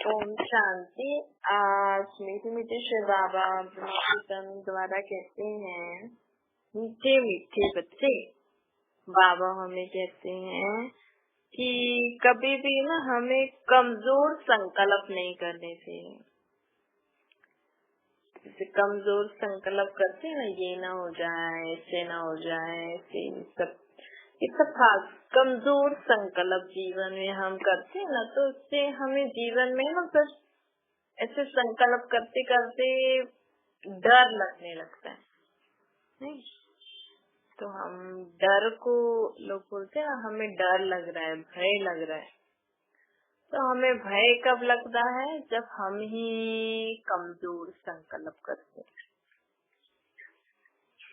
ओम शांति। आज मीठे मीठे शिव बाबा ब्रह्मकीर्तन द्वारा कहते हैं, मीठे मीठे बच्चे बाबा हमें कहते हैं कि कभी भी ना हमें कमजोर संकल्प नहीं करने चाहिए। जैसे कमजोर संकल्प करते हैं ना, ये ना हो जाए, ऐसे ना हो जाए, ऐसे सब इत्तेफाक कमजोर संकल्प जीवन में हम करते हैं ना, तो उससे हमें जीवन में ना बस ऐसे संकल्प करते करते डर लगने लगता है, नहीं? तो हम डर को, लोग बोलते हैं ना, हमें डर लग रहा है, भय लग रहा है। तो हमें भय कब लगता है? जब हम ही कमजोर संकल्प करते हैं।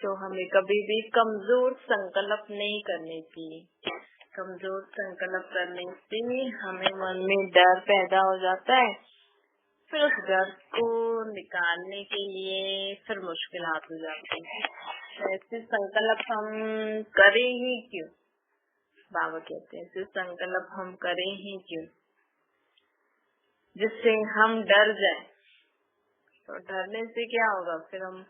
तो हमें कभी भी कमजोर संकल्प नहीं करने चाहिए। कमजोर संकल्प करने से हमें मन में डर पैदा हो जाता है, फिर उस डर को निकालने के लिए फिर मुश्किलात हो जाती है। ऐसे संकल्प हम करें ही क्यों? बाबा कहते हैं ऐसे संकल्प हम करें ही क्यों, जिससे हम डर जाए। तो डरने से क्या होगा? फिर हम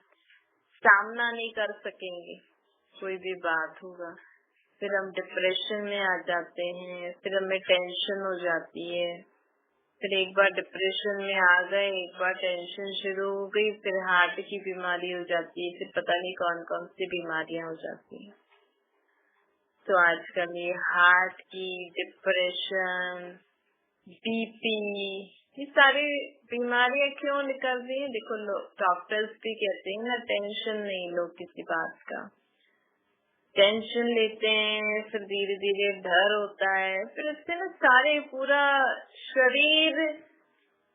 सामना नहीं कर सकेंगे, कोई भी बात होगा, फिर हम डिप्रेशन में आ जाते हैं, फिर हमें टेंशन हो जाती है। फिर एक बार डिप्रेशन में आ गए, एक बार टेंशन शुरू हो गई, फिर हार्ट की बीमारी हो जाती है, फिर पता नहीं कौन कौन सी बीमारियां हो जाती है। तो आजकल ये हार्ट की, डिप्रेशन, बीपी, ये सारी बीमारियां क्यों निकल रही है? देखो, डॉक्टर्स भी कहते हैं ना, टेंशन नहीं लो किसी बात का। टेंशन लेते हैं, फिर धीरे धीरे डर होता है, फिर इससे ना सारे पूरा शरीर,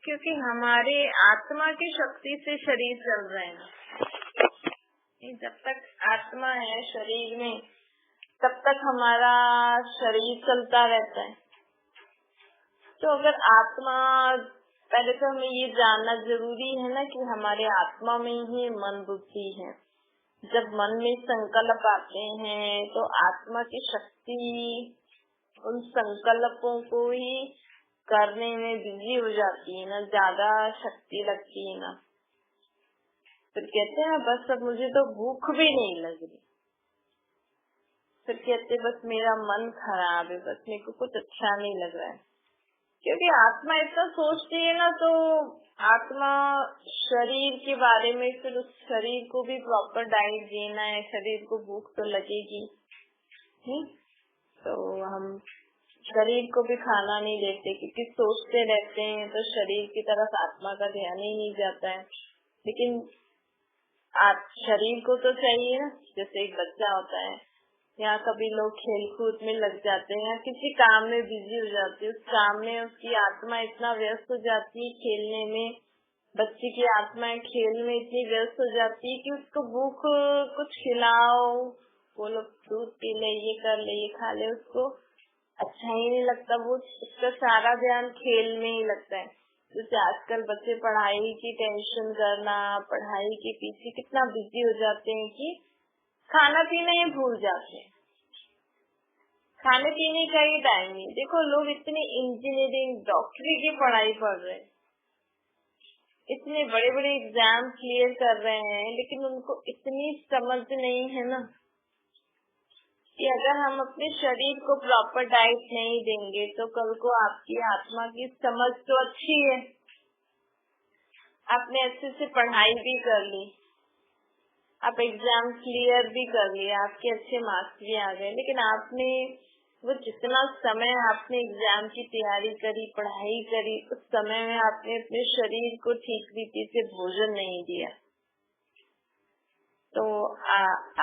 क्योंकि हमारे आत्मा की शक्ति से शरीर चल रहे हैं। जब तक आत्मा है शरीर में, तब तक हमारा शरीर चलता रहता है। तो अगर आत्मा, पहले तो हमें ये जानना जरूरी है ना कि हमारे आत्मा में ही मन बुद्धि है। जब मन में संकल्प आते हैं तो आत्मा की शक्ति उन संकल्पों को ही करने में बिजी हो जाती है ना, ज्यादा शक्ति लगती है ना। फिर कहते हैं बस अब मुझे तो भूख भी नहीं लग रही। फिर कहते बस मेरा मन खराब है, बस मेरे को कुछ अच्छा नहीं लग रहा है। क्योंकि आत्मा इतना सोचती है ना, तो आत्मा शरीर के बारे में, फिर उस शरीर को भी प्रॉपर डाइट देना है, शरीर को भूख तो लगेगी। तो हम शरीर को भी खाना नहीं देते, क्योंकि सोचते रहते हैं, तो शरीर की तरफ आत्मा का ध्यान ही नहीं जाता है। लेकिन शरीर को तो चाहिए ना, जैसे एक बच्चा होता है, या कभी लोग खेल कूद में लग जाते हैं, किसी काम में बिजी हो जाते हैं, उस काम में उसकी आत्मा इतना व्यस्त हो जाती है, खेलने में, बच्चे की आत्मा खेल में इतनी व्यस्त हो जाती है कि उसको भूख, कुछ खिलाओ, वो लोग दूध पी ले, ये कर ले, ये खा ले, उसको अच्छा ही नहीं लगता। वो उसका सारा ध्यान खेल में ही लगता है। जैसे आजकल बच्चे पढ़ाई की टेंशन करना, पढ़ाई के पीछे कितना बिजी हो जाते हैं कि खाना पीना ही भूल जाते हैं। खाने पीने का ही टाइम नहीं। देखो, लोग इतनी इंजीनियरिंग, डॉक्टरी की पढ़ाई पढ़ रहे हैं, इतने बड़े बड़े एग्जाम क्लियर कर रहे हैं, लेकिन उनको इतनी समझ नहीं है ना कि अगर हम अपने शरीर को प्रॉपर डाइट नहीं देंगे तो कल को आपकी आत्मा की समझ तो अच्छी है, आपने अच्छे से पढ़ाई भी कर ली, आप एग्जाम क्लियर भी कर लिया, आपके अच्छे मार्क्स भी आ गए, लेकिन आपने वो जितना समय आपने एग्जाम की तैयारी करी, पढ़ाई करी, उस समय में आपने अपने शरीर को ठीक रीति से भोजन नहीं दिया, तो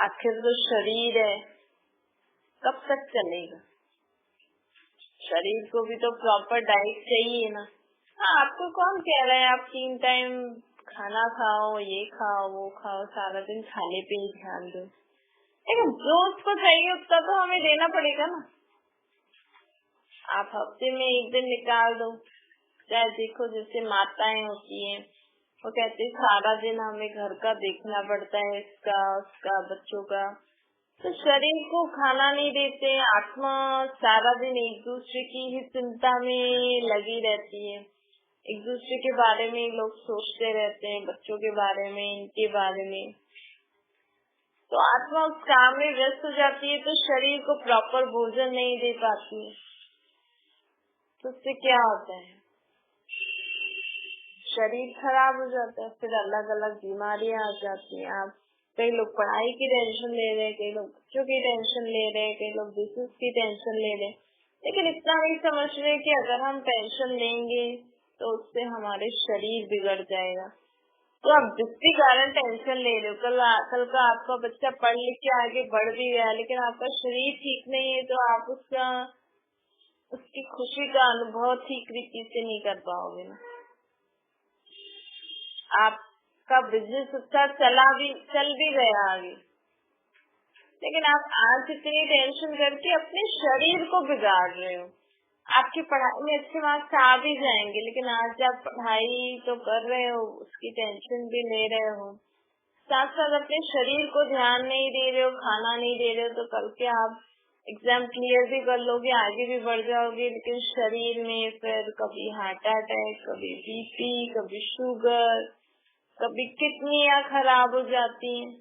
आखिर जो शरीर है कब तक चलेगा? शरीर को भी तो प्रॉपर डाइट चाहिए ना। आपको कौन कह रहा है आप 3 टाइम खाना खाओ, ये खाओ, वो खाओ, सारा दिन खाने पे ही ध्यान दो, लेकिन जो उसको चाहिए उसका तो हमें देना पड़ेगा ना। आप हफ्ते में एक दिन निकाल दो। चाहे देखो, जैसे माताएं होती हैं, वो कहते सारा दिन हमें घर का देखना पड़ता है, इसका उसका, बच्चों का, तो शरीर को खाना नहीं देते, आत्मा सारा दिन एक दूसरे की ही चिंता में लगी रहती है। एक दूसरे के बारे में लोग सोचते रहते हैं, बच्चों के बारे में, इनके बारे में। तो आत्मा उस काम में व्यस्त हो जाती है, तो शरीर को प्रॉपर भोजन नहीं दे पाती है। तो उससे क्या होता है, शरीर खराब हो जाता है, फिर अलग अलग बीमारियां आ जाती हैं। आप कई लोग पढ़ाई की टेंशन ले रहे हैं, कई लोग बच्चों की टेंशन ले रहे हैं, कई लोग बिजनेस की टेंशन ले रहे हैं, लेकिन इतना नहीं समझ रहे कि अगर हम टेंशन लेंगे तो उससे हमारे शरीर बिगड़ जाएगा। तो आप जिस भी कारण टेंशन ले रहे हो, कल का आपका बच्चा पढ़ लिख के आगे बढ़ भी गया, लेकिन आपका शरीर ठीक नहीं है, तो आप उसकी खुशी का अनुभव ठीक तरीके से नहीं कर पाओगे ना। आपका बिजनेस अच्छा चल भी गया आगे, लेकिन आप आज इतनी टेंशन करके अपने शरीर को बिगाड़ रहे हो। आपकी पढ़ाई में अच्छे मार्क्स आ भी जाएंगे, लेकिन आज आप पढ़ाई तो कर रहे हो, उसकी टेंशन भी ले रहे हो, साथ साथ अपने शरीर को ध्यान नहीं दे रहे हो, खाना नहीं दे रहे हो, तो कल के आप एग्जाम क्लियर भी कर लोगे, आगे भी बढ़ जाओगे, लेकिन शरीर में फिर कभी हार्ट अटैक, कभी बीपी, कभी शुगर, कभी किडनियां खराब हो जाती हैं।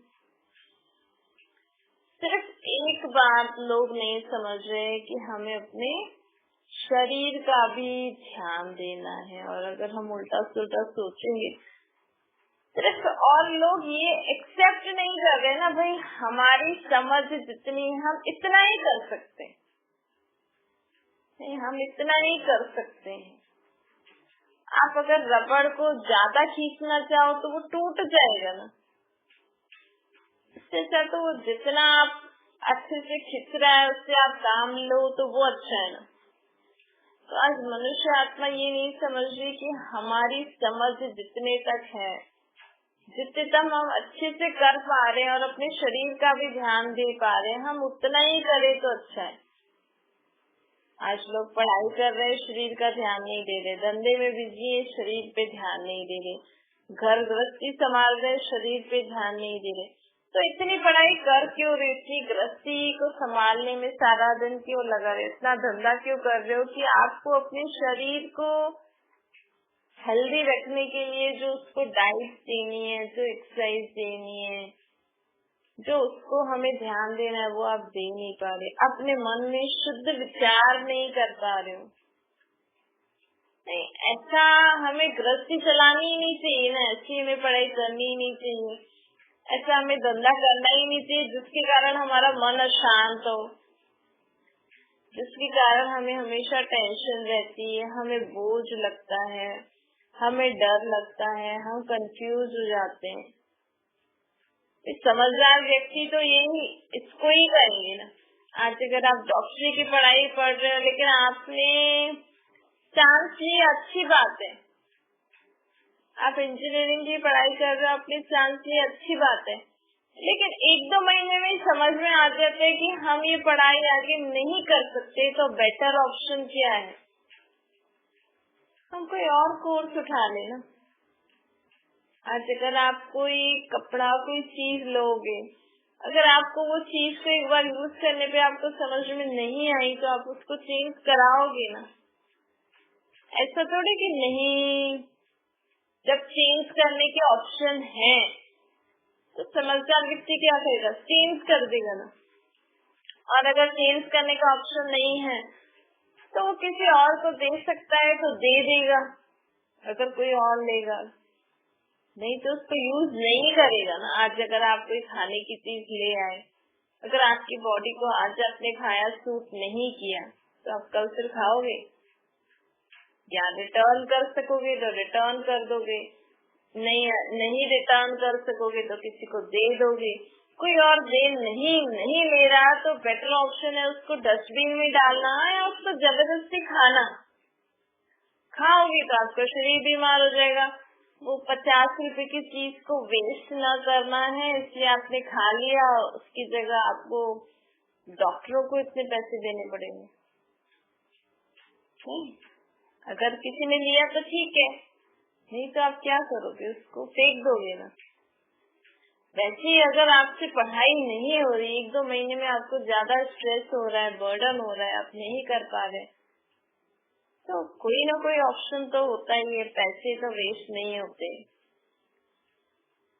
सिर्फ एक बात लोग नहीं समझ रहे कि हमें अपने शरीर का भी ध्यान देना है। और अगर हम उल्टा सुल्टा सोचेंगे सिर्फ, और लोग ये एक्सेप्ट नहीं कर रहे ना, भाई हमारी समझ जितनी है हम इतना ही कर सकते हैं, नहीं हम इतना ही कर सकते हैं। आप अगर रबड़ को ज्यादा खींचना चाहो तो वो टूट जाएगा ना, इससे अच्छा तो वो जितना आप अच्छे से खींच रहा है उससे आप काम लो तो वो अच्छा है ना। तो आज मनुष्य आत्मा ये नहीं समझ रही कि हमारी समझ जितने तक है, जितने तक हम अच्छे से कर पा रहे हैं और अपने शरीर का भी ध्यान दे पा रहे हैं, हम उतना ही करें तो अच्छा है। आज लोग पढ़ाई कर रहे हैं, शरीर का ध्यान नहीं दे रहे, धंधे में बिजी है, शरीर पे ध्यान नहीं दे रहे, घर गृहस्थी संभाल रहे, शरीर पे ध्यान नहीं दे रहे। तो इतनी पढ़ाई कर क्यों रहे, इतनी गृहस्थी को संभालने में सारा दिन क्यों लगा रहे, इतना धंधा क्यों कर रहे हो कि आपको अपने शरीर को हेल्दी रखने के लिए जो उसको डाइट देनी है, जो एक्सरसाइज देनी है, जो उसको हमें ध्यान देना है, वो आप दे नहीं पा रहे। अपने मन में शुद्ध विचार नहीं कर पा रहे हो। नहीं, ऐसा हमें गृहस्थी चलानी ही नहीं चाहिए ना, ऐसी हमें पढ़ाई करनी ही नहीं चाहिए, ऐसा हमें धंधा करना ही नहीं चाहिए जिसके कारण हमारा मन अशांत हो, जिसके कारण हमें हमेशा टेंशन रहती है, हमें बोझ लगता है, हमें डर लगता है, हम कंफ्यूज हो जाते हैं। समझदार व्यक्ति तो यही इसको ही करेंगे ना। आज अगर आप डॉक्टरी की पढ़ाई पढ़ रहे हो लेकिन आपने चांस लिया, अच्छी बात है। आप इंजीनियरिंग की पढ़ाई कर रहे हो, अपनी चांस लिया, अच्छी बात है, लेकिन 1-2 महीने में समझ में आ जाता है कि हम ये पढ़ाई आगे नहीं कर सकते, तो बेटर ऑप्शन क्या है, हम कोई और कोर्स उठा लेना। आज अगर आप कोई कपड़ा, कोई चीज लोगे, अगर आपको वो चीज को एक बार यूज करने पे आपको समझ में नहीं आई तो आप उसको चेंज कराओगे ना। ऐसा थोड़ी कि नहीं, जब चेंज करने के ऑप्शन है तो समझदार व्यक्ति क्या करेगा, चेंज कर देगा ना। और अगर चेंज करने का ऑप्शन नहीं है तो वो किसी और को दे सकता है तो दे देगा, अगर कोई और लेगा, नहीं तो उसको यूज नहीं करेगा ना। आज अगर आप कोई खाने की चीज ले आए, अगर आपकी बॉडी को आज आपने खाया सूट नहीं किया तो आप कल फिर खाओगे, या रिटर्न कर सकोगे तो रिटर्न कर दोगे, नहीं रिटर्न कर सकोगे तो किसी को दे दोगे। कोई और दे नहीं ले रहा तो बेटर ऑप्शन है उसको डस्टबिन में डालना या उसको जबरदस्ती खाना। खाओगे तो आपका शरीर बीमार हो जाएगा। वो 50 रुपए की चीज को वेस्ट न करना है, इसलिए आपने खा लिया, उसकी जगह आपको डॉक्टरों को इतने पैसे देने पड़ेंगे। अगर किसी ने लिया तो ठीक है, नहीं तो आप क्या करोगे, उसको फेंक दोगे ना। वैसे ही अगर आपसे पढ़ाई नहीं हो रही, 1-2 महीने में आपको ज्यादा स्ट्रेस हो रहा है, बर्डन हो रहा है, आप नहीं कर पा रहे, तो कोई ना कोई ऑप्शन तो होता ही है, पैसे तो वेस्ट नहीं होते।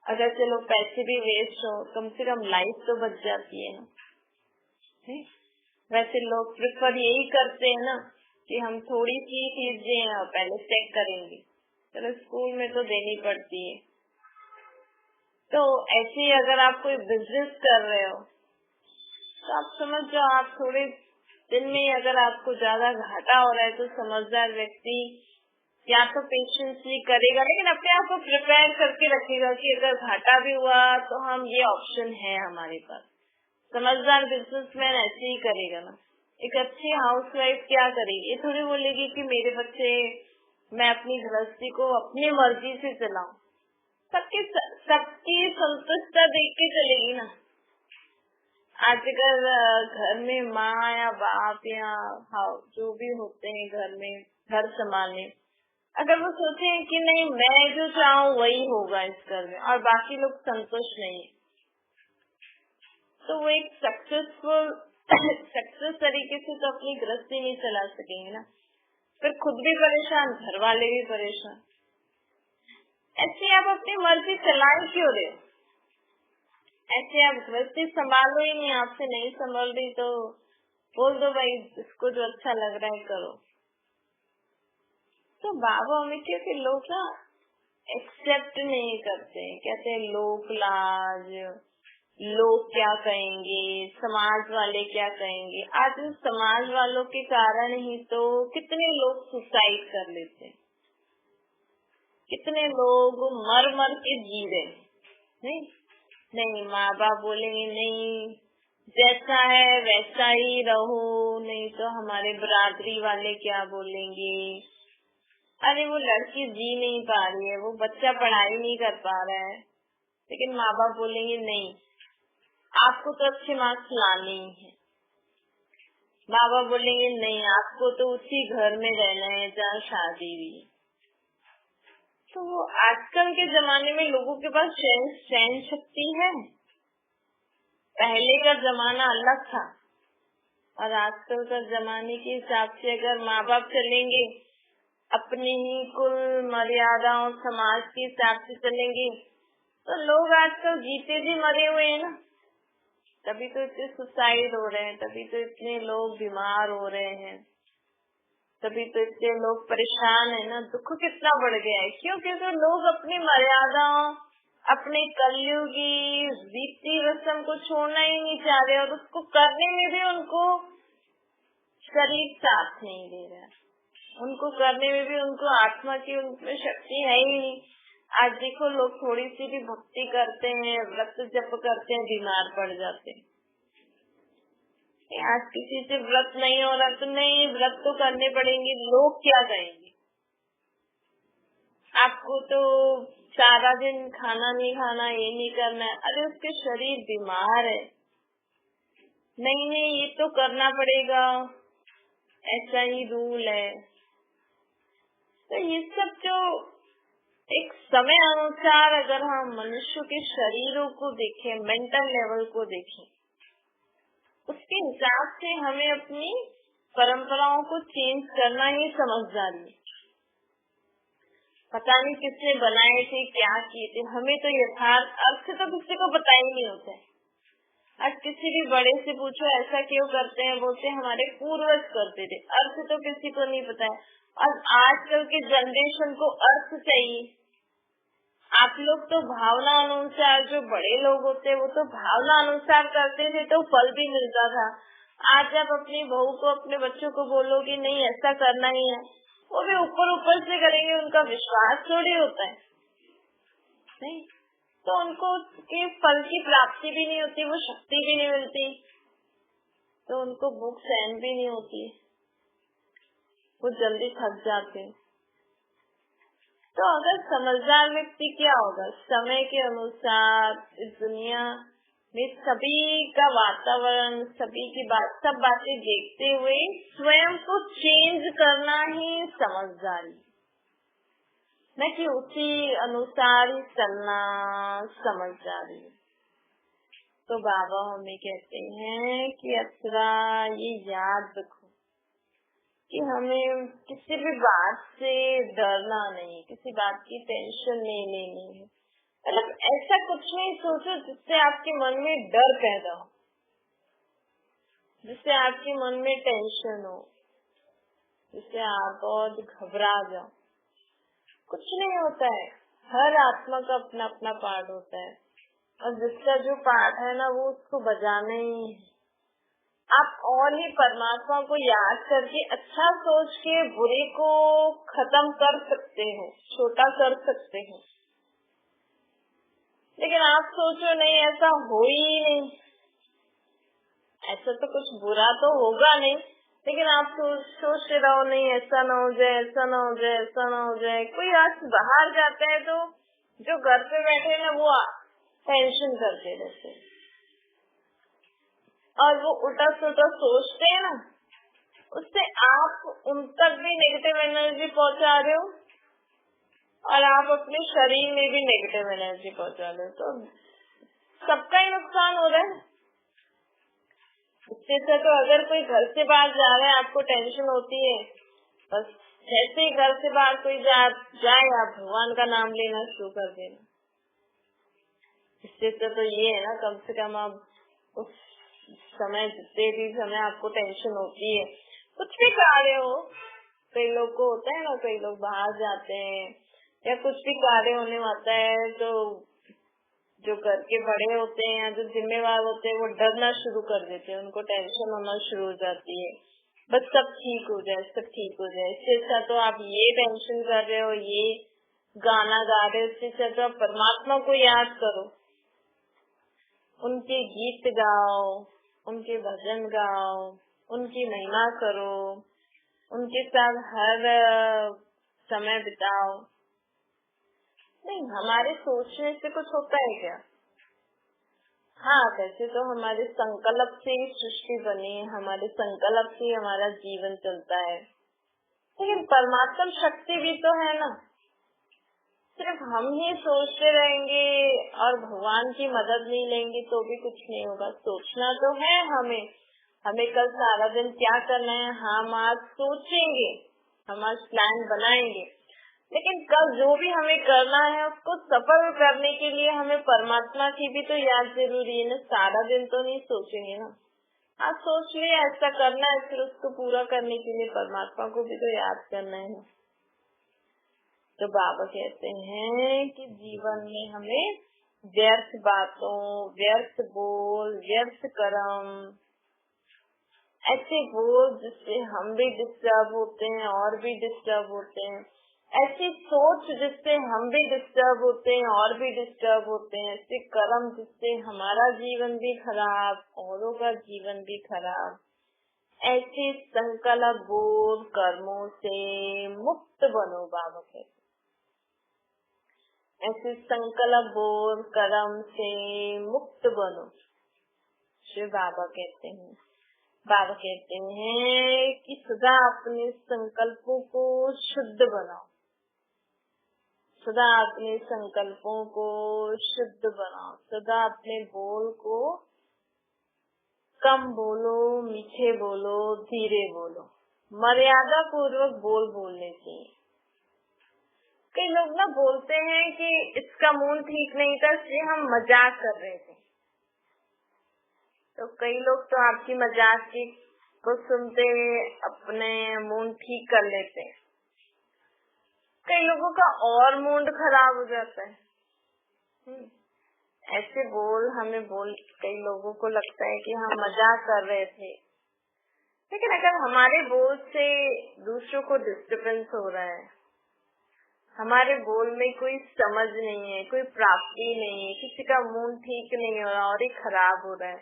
अगर चलो पैसे भी वेस्ट हो, कम से कम लाइफ तो बच जाती है ना। वैसे लोग प्रेफर यही करते हैं ना कि हम थोड़ी सी चीजें पहले चेक करेंगे, चलो स्कूल में तो देनी पड़ती है। तो ऐसे ही अगर आप कोई बिजनेस कर रहे हो तो आप समझ जाओ, आप थोड़े दिन में अगर आपको ज्यादा घाटा हो रहा है तो समझदार व्यक्ति या तो पेशेंसली करेगा, लेकिन अपने आप को प्रिपेयर करके रखेगा कि अगर घाटा भी हुआ तो हम ये ऑप्शन है हमारे पास। समझदार बिजनेसमैन ऐसे ही करेगा ना। एक अच्छी हाउसवाइफ क्या करेगी, ये थोड़ी बोलेगी कि मेरे बच्चे, मैं अपनी गृहस्थी को अपनी मर्जी से चलाऊं। सबकी संतुष्टता देख के चलेगी ना। आजकल घर में माँ या बाप या जो भी होते हैं घर में घर संभालने, अगर वो सोचे कि नहीं मैं जो चाहूँ वही होगा इस घर में और बाकी लोग संतुष्ट नहीं, तो वो एक सक्सेस तरीके से तो अपनी गृहस्थी नहीं चला सकेंगे ना। फिर खुद भी परेशान, घर वाले भी परेशान। ऐसे आप अपनी मर्जी चलाए क्यों रहे हो? ऐसे आप गृहस्थी संभालो ही नहीं, आपसे नहीं संभाल रही तो बोल दो भाई इसको जो अच्छा लग रहा है करो। तो बाबा हमें क्योंकि लोग ना एक्सेप्ट नहीं करते, कहते हैं लोक लाज, लोग क्या कहेंगे, समाज वाले क्या कहेंगे। आज इन समाज वालों के कारण ही तो कितने लोग सुसाइड कर लेते हैं, कितने लोग मर मर के जी रहे। नहीं माँ बाप बोलेंगे नहीं जैसा है वैसा ही रहो, नहीं तो हमारे बरादरी वाले क्या बोलेंगे। अरे वो लड़की जी नहीं पा रही है, वो बच्चा पढ़ाई नहीं कर पा रहा है, लेकिन माँ बाप बोलेंगे नहीं आपको तो अच्छे मार्क्स लाने ही है। माँ बाप बोलेंगे नहीं आपको तो उसी घर में रहना है जहाँ शादी हुई। तो वो आजकल के जमाने में लोगों के पास सहन शक्ति है। पहले का जमाना अलग था और आजकल का जमाने के हिसाब से अगर माँ बाप चलेंगे अपनी ही कुल मर्यादाओं समाज के हिसाब से चलेंगे तो लोग आजकल जीते जी मरे हुए हैं ना। तभी तो इतने सुसाइड हो रहे हैं, तभी तो इतने लोग बीमार हो रहे हैं, तभी तो इतने लोग परेशान है ना। दुख कितना बढ़ गया है, क्यों? क्योंकि लोग अपनी मर्यादाओं, अपने कलयुगी रीति रस्म को छोड़ना ही नहीं चाह रहे और उसको करने में भी उनको शरीर साथ नहीं दे रहा, उनको करने में भी उनको आत्मा की उनमें शक्ति है ही नहीं। आज देखो लोग थोड़ी सी भी भक्ति करते हैं, व्रत जप करते हैं, बीमार पड़ जाते हैं। आज किसी से व्रत नहीं हो रहा तो नहीं व्रत तो करने पड़ेंगे, लोग क्या कहेंगे। आपको तो सारा दिन खाना नहीं खाना, ये नहीं करना है, अरे उसके शरीर बीमार है, नहीं नहीं ये तो करना पड़ेगा, ऐसा ही रूल है। तो ये सब जो एक समय अनुसार अगर हम मनुष्य के शरीरों को देखें, मेंटल लेवल को देखें, उसके हिसाब से हमें अपनी परंपराओं को चेंज करना ही समझदारी। पता नहीं किसने बनाए थे, क्या किए थे, हमें तो यथार्थ अर्थ तो किसी को पता ही नहीं होता है। आज किसी भी बड़े से पूछो ऐसा क्यों करते हैं, बोलते हमारे पूर्वज करते थे, अर्थ तो किसी को नहीं पता है। और आजकल के जनरेशन को अर्थ चाहिए। आप लोग तो भावना अनुसार, जो बड़े लोग होते हैं वो तो भावना अनुसार करते थे तो फल भी मिलता था। आज आप अपनी बहू को, अपने बच्चों को बोलोगे नहीं ऐसा करना ही है, वो भी ऊपर ऊपर से करेंगे, उनका विश्वास थोड़ी होता है। नहीं तो उनको के फल की प्राप्ति भी नहीं होती, वो शक्ति भी नहीं मिलती, तो उनको भूख सहन भी नहीं होती, वो जल्दी थक जाते हैं। तो अगर समझदार व्यक्ति क्या होगा, समय के अनुसार इस दुनिया में सभी का वातावरण, सभी की बात, सब बातें देखते हुए स्वयं को चेंज करना ही समझदारी, न कि उसी अनुसार ही चलना समझदारी। तो बाबा हमें कहते हैं कि अप्सरा ये याद रखो कि हमें किसी भी बात से डरना नहीं, किसी बात की टेंशन नहीं लेनी है। मतलब ऐसा कुछ नहीं सोचो जिससे आपके मन में डर पैदा हो, जिससे आपके मन में टेंशन हो, जिससे आप बहुत घबरा जाओ। कुछ नहीं होता है, हर आत्मा का अपना अपना पार्ट होता है और जिसका जो पार्ट है ना वो उसको बजाना ही है। आप और ही परमात्मा को याद करके अच्छा सोच के बुरे को खत्म कर सकते हो, छोटा कर सकते हो। लेकिन आप सोचो नहीं, ऐसा हो ही नहीं, ऐसा तो कुछ बुरा तो होगा नहीं, लेकिन आप सोचते रहो नहीं ऐसा ना हो जाए, ऐसा ना हो जाए, ऐसा ना हो जाए। कोई आज बाहर जाता है तो जो घर पे बैठे ना वो टेंशन करते रहते हैं और वो उल्टा सुल्टा सोचते हैं ना, उससे आप उन तक भी नेगेटिव एनर्जी पहुंचा रहे हो और आप अपने शरीर में भी नेगेटिव एनर्जी पहुंचा रहे हो, तो सबका ही नुकसान हो रहा है। इससे अच्छा तो अगर कोई घर से बाहर जा रहा है, आपको टेंशन होती है, बस जैसे ही घर से बाहर कोई जाए आप भगवान का नाम लेना शुरू कर देना। इससे तो ये है ना, कम से कम आप उस समय, जितने भी समय आपको टेंशन होती है, कुछ भी कार्य हो, कई लोग को होता है ना, कई लोग बाहर जाते हैं या कुछ भी कार्य होने आता है तो जो घर के बड़े होते हैं या जो जिम्मेवार होते हैं वो डरना शुरू कर देते हैं, उनको टेंशन होना शुरू हो जाती है, बस सब ठीक हो जाए, सब ठीक हो जाए। इससे अच्छा तो आप ये टेंशन कर रहे हो, ये गाना गा रहे हो, इससे अच्छा तो आप परमात्मा को याद करो, उनके गीत गाओ, उनके भजन गाओ, उनकी महिमा करो, उनके साथ हर समय बिताओ। नहीं, हमारे सोचने से कुछ होता है क्या? हाँ, वैसे तो हमारे संकल्प से ही सृष्टि बनी है, हमारे संकल्प से ही हमारा जीवन चलता है, लेकिन परमात्मा शक्ति भी तो है ना। सिर्फ हम ही सोचते रहेंगे और भगवान की मदद नहीं लेंगे तो भी कुछ नहीं होगा। सोचना तो है हमें कल सारा दिन क्या करना है, हम आज सोचेंगे, हम आज प्लान बनाएंगे, लेकिन कल जो भी हमें करना है उसको सफल करने के लिए हमें परमात्मा की भी तो याद जरूरी है ना। सारा दिन तो नहीं सोचेंगे ना, आज सोच लिया ऐसा करना है, फिर उसको पूरा करने के लिए परमात्मा को भी तो याद करना है। तो बाबा कहते हैं कि जीवन में हमें व्यर्थ बातों, व्यर्थ बोल, व्यर्थ कर्म, ऐसे बोल जिससे हम भी डिस्टर्ब होते हैं और भी डिस्टर्ब होते हैं, ऐसी सोच जिससे हम भी डिस्टर्ब होते हैं और भी डिस्टर्ब होते हैं, ऐसे कर्म जिससे हमारा जीवन भी खराब, औरों का जीवन भी खराब, ऐसे संकल्प बोल कर्मों से मुक्त बनो। बाबा कहते ऐसे संकल्प बोल कर्म से मुक्त बनो। श्री बाबा कहते हैं, बाबा कहते हैं कि सदा अपने संकल्पों को शुद्ध बनाओ, सदा अपने संकल्पों को शुद्ध बनाओ, सदा अपने बोल को कम बोलो, मीठे बोलो, धीरे बोलो, मर्यादा पूर्वक बोल बोलने चाहिए। कई लोग ना बोलते हैं कि इसका मूड ठीक नहीं था इसलिए हम मजाक कर रहे थे, तो कई लोग तो आपकी मजाक की को सुनते अपने मूड ठीक कर लेते हैं, कई लोगों का और मूड खराब हो जाता है। ऐसे कई लोगों को लगता है कि हम मजाक कर रहे थे, लेकिन अगर हमारे बोल से दूसरों को डिस्टर्बेंस हो रहा है, हमारे बोल में कोई समझ नहीं है, कोई प्राप्ति नहीं है, किसी का मूड ठीक नहीं हो रहा और ही खराब हो रहा है,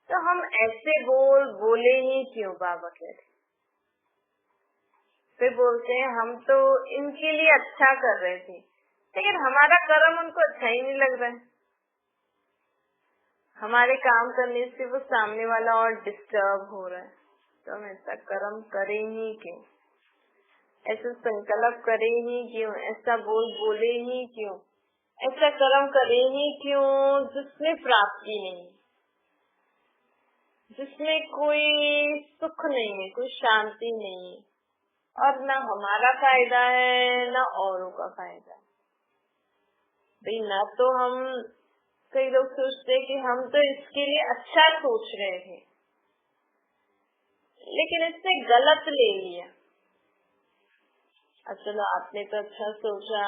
तो हम ऐसे बोले ही क्यों? बाबा कहते फिर बोलते हैं हम तो इनके लिए अच्छा कर रहे थे, लेकिन हमारा कर्म उनको अच्छा ही नहीं लग रहा है, हमारे काम करने से वो सामने वाला और डिस्टर्ब हो रहा है, तो हम ऐसा कर्म करें ही क्यों, ऐसा संकल्प करें ही क्यों, ऐसा बोले ही क्यों, ऐसा कर्म करें ही क्यों जिसमें प्राप्ति नहीं, जिसमें कोई सुख नहीं है, कोई शांति नहीं है, और ना हमारा फायदा है ना औरों का फायदा। भाई ना तो हम, कई लोग सोचते हैं कि हम तो इसके लिए अच्छा सोच रहे थे, लेकिन इसने गलत ले लिया। अब चलो आपने तो अच्छा सोचा,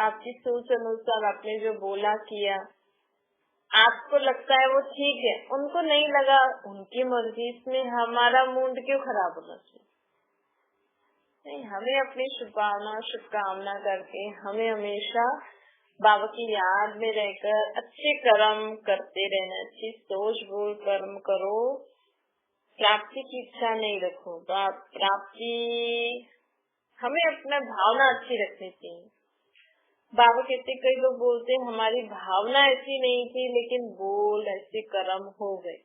आपकी सोच अनुसार आपने जो बोला किया, आपको लगता है वो ठीक है, उनको नहीं लगा, उनकी मर्जी, इसमें हमारा मूड क्यों खराब होना चाहिए? नहीं, हमें अपनी शुभकामना करके हमें हमेशा बाबा की याद में रहकर अच्छे कर्म करते रहना, अच्छी सोच बोल कर्म करो, प्राप्ति की इच्छा नहीं रखो। तो आप प्राप्ति, हमें अपना भावना अच्छी रखनी चाहिए। बाबा कहते, कई लोग बोलते हैं हमारी भावना ऐसी नहीं थी लेकिन बोल ऐसे कर्म हो गए।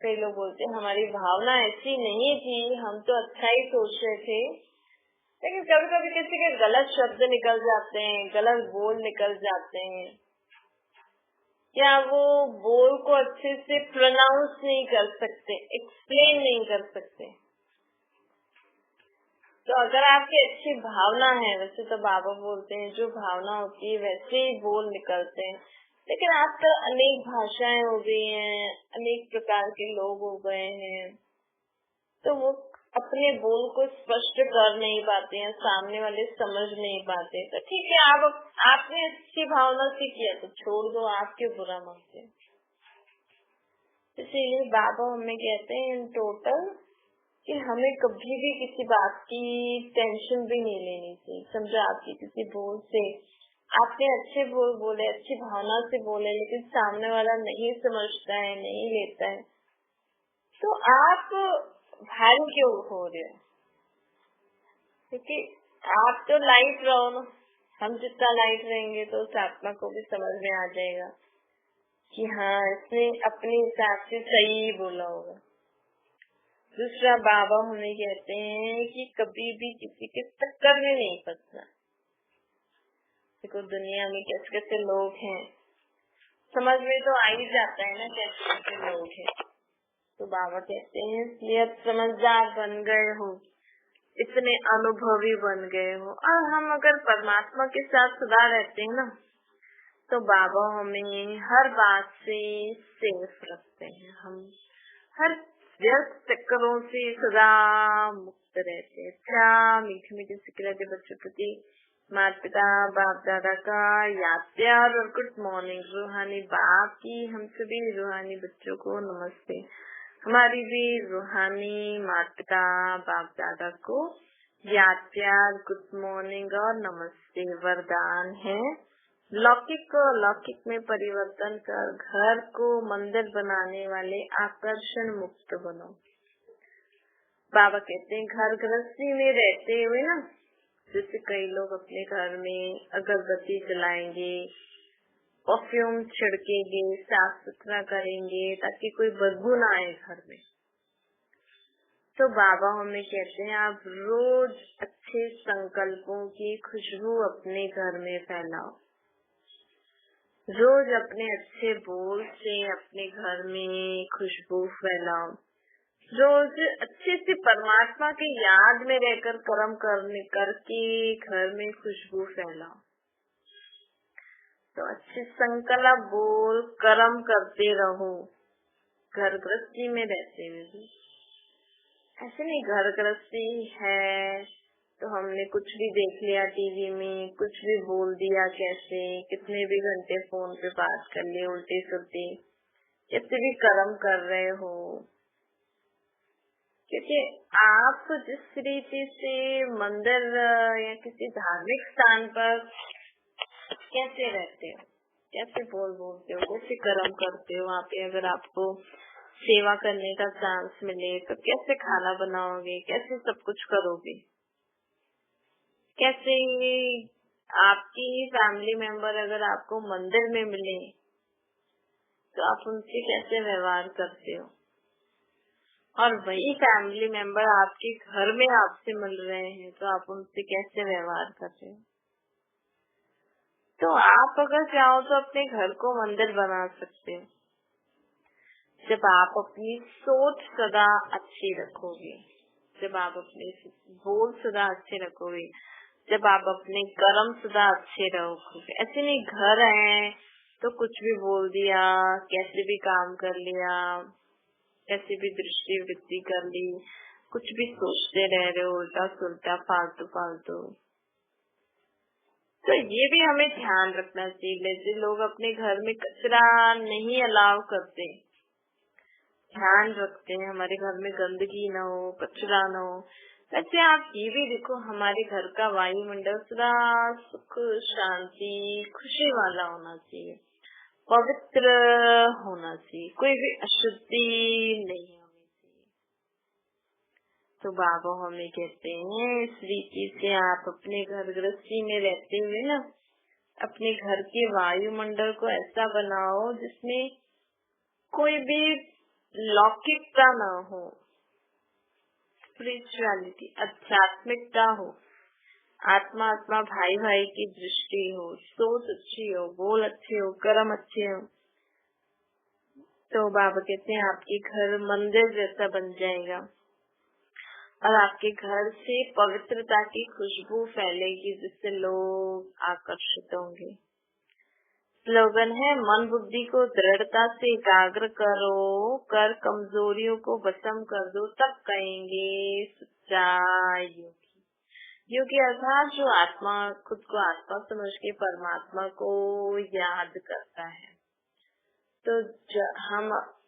कई लोग बोलते हैं हमारी भावना ऐसी नहीं थी, हम तो अच्छा ही सोच रहे थे, लेकिन कभी कभी किसी के गलत शब्द निकल जाते हैं, गलत बोल निकल जाते हैं, या वो बोल को अच्छे से प्रोनाउंस नहीं कर सकते, एक्सप्लेन नहीं कर सकते। तो अगर आपकी अच्छी भावना है, वैसे तो बाबा बोलते हैं जो भावना होती है वैसे ही बोल निकलते हैं, लेकिन आजकल अनेक भाषाएं हो गई हैं, अनेक प्रकार के लोग हो गए हैं, तो वो अपने बोल को स्पष्ट कर नहीं पाते हैं, सामने वाले समझ नहीं पाते। तो ठीक है, आपने अच्छी भावना से किया तो छोड़ दो, आप क्यों बुरा मानते। इसीलिए बाबा हमें कहते हैं इन टोटल कि हमें कभी भी किसी बात की टेंशन भी नहीं लेनी चाहिए। समझो आपकी किसी बोल से, आपने अच्छे बोल बोले, अच्छी भावना से बोले, लेकिन सामने वाला नहीं समझता है, नहीं लेता है, तो आप भारी क्यों हो रहे हो? क्योंकि आप तो लाइट रहो ना, हम जितना लाइट रहेंगे तो उस आत्मा को भी समझ में आ जाएगा कि हाँ, इसने अपने हिसाब से सही बोला होगा। दूसरा, बाबा हमें कहते हैं कि कभी भी किसी के चक्कर में नहीं फंसना। देखो दुनिया में कैसे कैसे लोग हैं, समझ में तो आ ही जाता है ना कैसे कैसे लोग हैं। तो बाबा कहते हैं इसलिए समझदार बन गए हो, इतने अनुभवी बन गए हो, और हम अगर परमात्मा के साथ सदा रहते हैं ना, तो बाबा हमें हर बात से सेफ रखते हैं। हम हर व्यस्त चक्करों से सदा मुक्त रहते हैं। क्या मीठे मीठे सिकरा के बच्चों प्रति माता पिता बाप दादा का याद प्यार और गुड मॉर्निंग। रूहानी बाप की हम सभी रूहानी बच्चों को नमस्ते। हमारी भी रूहानी माता पिता बाप दादा को याद प्यार गुड मॉर्निंग और नमस्ते। वरदान है लौकिक को अलौकिक में परिवर्तन कर घर को मंदिर बनाने वाले आकर्षण मुक्त बनो। बाबा कहते हैं घर गृहस्थी में रहते हुए ना, जैसे कई लोग अपने घर में अगरबत्ती जलाएंगे, परफ्यूम छिड़केंगे, साफ सुथरा करेंगे ताकि कोई बदबू ना आए घर में। तो बाबा हमें कहते हैं आप रोज अच्छे संकल्पों की खुशबू अपने घर में फैलाओ। रोज अपने अच्छे बोल से अपने घर में खुशबू फैलाओ। रोज अच्छे से परमात्मा की याद में रहकर कर्म करके घर में खुशबू फैलाओ। तो अच्छे संकल्प बोल कर्म करते रहो घर गृहस्थी में रहते हुए भी। ऐसे नहीं घर गृहस्थी है तो हमने कुछ भी देख लिया टीवी में, कुछ भी बोल दिया, कैसे कितने भी घंटे फोन पे बात कर लिए उल्टे सुलटे, कैसे भी कर्म कर रहे हो। क्योंकि आप जिस रीति से मंदिर या किसी धार्मिक स्थान पर कैसे रहते हो, कैसे बोलते हो, कैसे कर्म करते हो, वहाँ पे अगर आपको सेवा करने का चांस मिले तो कैसे खाना बनाओगे, कैसे सब कुछ करोगे, कैसे आपकी फैमिली मेंबर अगर आपको मंदिर में मिले तो आप उनसे कैसे व्यवहार करते हो, और वही फैमिली मेंबर आपके घर में आपसे मिल रहे हैं तो आप उनसे कैसे व्यवहार करते हो। तो आप अगर चाहो तो अपने घर को मंदिर बना सकते हो जब आप अपनी सोच सदा अच्छी रखोगे, जब आप अपने बोल सदा अच्छे रखोगे, जब आप अपने कर्म सदा अच्छे रखोगे। ऐसे नहीं घर आए तो कुछ भी बोल दिया, कैसे भी काम कर लिया, कैसे भी दृष्टि वृत्ति कर ली, कुछ भी सोचते रह रहे हो उल्टा सुल्टा फालतू फालतू। तो ये भी हमें ध्यान रखना चाहिए। जैसे लोग अपने घर में कचरा नहीं अलाउ करते, ध्यान रखते हैं हमारे घर में गंदगी न हो, कचरा न हो। वैसे आप ये भी देखो, हमारे घर का वायुमंडल सदा सुख शांति खुशी वाला होना चाहिए, पवित्र होना चाहिए, कोई भी अशुद्धि नहीं होनी चाहिए। तो बाबा हमें कहते हैं इस रीति से आप अपने घर गृहस्थी में रहते हुए ना अपने घर के वायुमंडल को ऐसा बनाओ जिसमें कोई भी लौकिकता न हो, स्पिरिचुअलिटी आध्यात्मिकता हो, आत्मा आत्मा भाई भाई की दृष्टि हो, सोच अच्छी हो, बोल अच्छे हो, कर्म अच्छे हो। तो बाबा कहते हैं आपके घर मंदिर जैसा बन जाएगा और आपके घर से पवित्रता की खुशबू फैलेगी जिससे लोग आकर्षित होंगे। स्लोगन है मन बुद्धि को दृढ़ता से एकाग्र करो, कर कमजोरियों को भस्म कर दो, तब कहेंगे सच्चा योगी। योगी अर्थात जो आत्मा, खुद को आत्मा समझ के परमात्मा को याद करता है। तो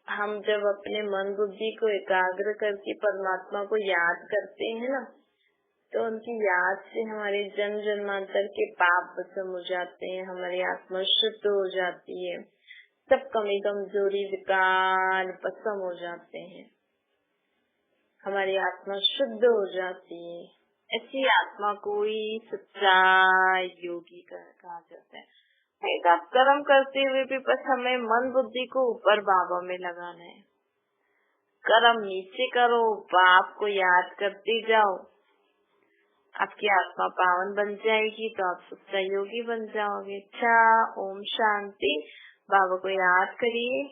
हम जब अपने मन बुद्धि को एकाग्र करके परमात्मा को याद करते हैं ना, तो उनकी याद से हमारे जन्म जन्मांतर के पाप भस्म हो जाते हैं, हमारी आत्मा शुद्ध हो जाती है, सब कमी कमजोरी विकार भस्म हो जाते हैं, हमारी आत्मा शुद्ध हो जाती है। ऐसी आत्मा को ही सच्चा योगी कहा जाता है। एक आप कर्म करते हुए भी बस हमें मन बुद्धि को ऊपर बाबा में लगाना है। कर्म नीचे करो, बाप को याद करते जाओ, आपकी आत्मा पावन बन जाएगी तो आप सच्चा योगी बन जाओगे। अच्छा, ओम शांति। बाबा को याद करिए।